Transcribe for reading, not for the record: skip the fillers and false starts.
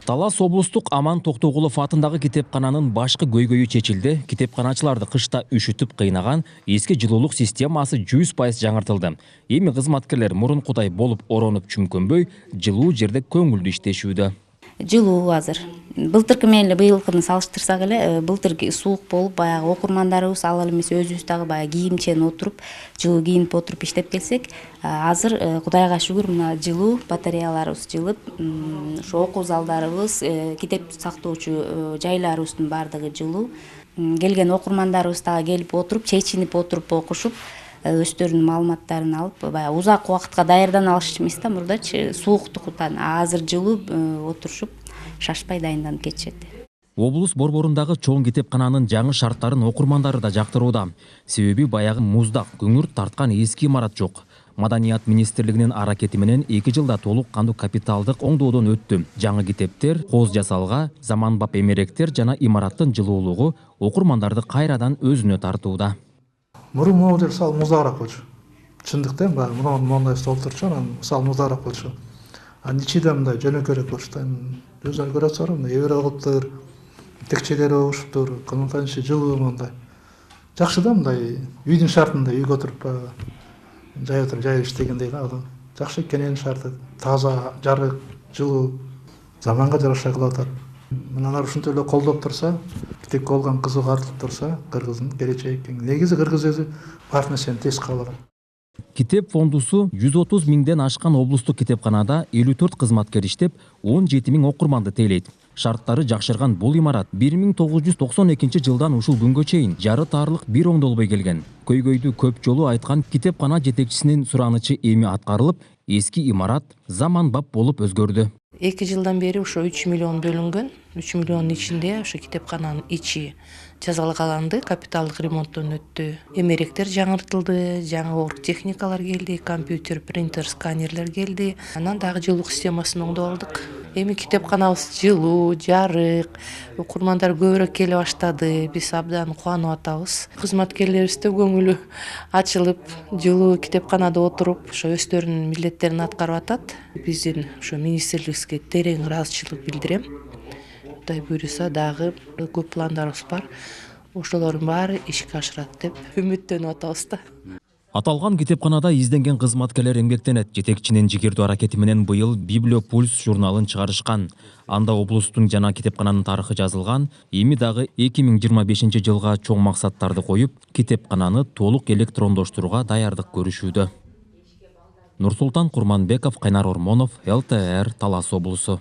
Талас облустук Аман Токтогулов атындагы китепкананын башкы көйгөйү чечилди. Китепканачыларды кышта үшүтүп кыйнаган эски жылуулук системасы 100% жаңыртылды. Эми кызматкерлер мурункудай болуп оронуп чүмкөнбөй, жылуу жерде көңүлдүү иштешүүдө. Жылуу азыр. Былтыркы менен эле быйылкыны салыштырсак эле, былтыр суук болуп, баягы окурмандарыбыз ал эмес өзүбүз дагы баягы кийимчен отуруп, жылуу кийинип отуруп иштеп келсек, азыр Кудайга шүгүр мына жылуу батареяларыбыз жылып, ошо окуу залдарыбыз, китеп сактоочу жайларыбыздын баардыгы жылуу. Келген окурмандарыбыз дагы келип отуруп, чечинип отуруп окушуп, өздөрүнүн маалыматтарын алып, баягы узак убакытка даярдана алышчу эмес да, мурдачы сууктуктан, азыр жылуу отурушуп, шашпай дайынданып кетишет. Облус борборундагы чоң китепкананын жаңы шарттарын окурмандары да жактырууда. Себеби баягы муздак, күңүрт тарткан эски имарат жок. Маданият министрлигинин аракети менен 2 жылда толук кандуу капиталдык оңдоодон өттү. Жаңы китептер, кооз жасалга, заманбап эмеректер жана имараттын жылуулугу окурмандарды кайрадан өзүнө тартууда. Мурун могу жер мисалы муздагыраак болчу. Чындыктан баягы мондай стол турчу, анан мисалы муздагыраак болчу. Анын ичи да мындай жөнөкөйрөөк болчу. Өзүңөр көрөсүңөр, мындай эбир кылыптыр, текчелери болуштур, кылымтанчы жылуу мындай. Жакшы да мындай үйдүн шартында үйгө отуруп жай иштегендей да адам. Жакшы экенин шарты, таза, жарык, жылуу, заманга жараша кылып атат. Мыналар ушинтип эле колдоп турса, китепке болгон кызыгуу артып турса, кыргыздын келечеги кең. Негизи кыргыз өзү бар нерсени тез кабыл алат. Китеп фондусу 130 миңден ашкан облустук китепканада 54 кызматкер иштеп, 17 миң окурманды тейлейт. Шарттары жакшырган бул имарат 1992 жылдан ушул күнгө чейин жары таарлык бир оңдолбой келген. Көйгөйдү көп жолу айткан китепкана жетекчисинин суранычы эми аткарылып, эски имарат заманбап болуп өзгөрдү. 2 жылдан бери ошо 3 миллион бөлүнгөн. 3 миллиондун ичинде ошо китепкананын ичи жазалгаланды, капиталдык ремонттон өттү. Эмеректер жаңыртылды, жаңы оргтехникалар келди, компьютер, принтер, сканерлер келди. Анан дагы жылуулук системасын оңдоп алдык. Эми китепканабыз жылуу, жарык, окурмандар көбүрөөк келе баштады. Биз абдан кубанып атабыз. Кызматкерлерибиз да көңүлү ачылып, жылуу китепканада отуруп, ошо өздөрүнүн милдеттерин аткарып атат. Биздин ошо министрлигибизге терең ыраазычылык билдирем. Кудай буйруса дагы көп пландарыбыз бар. Ошолордун баары ишке ашырат деп үмүттөнүп атабыз да. Аталган китепканада изденген кызматкерлер эмгектенет. Жетекчинин жигердүү аракети менен быйыл Библиопульс журналын чыгарышкан. Анда облустун жана китепкананын тарыхы жазылган. Эми дагы 2025 жылга чоң максаттарды коюп, китепкананы толук электрондоштурууга даярдык көрүшүүдө. Нурсултан Курманбеков, Кайнар Ормонов, ЛТР, Талас облусу.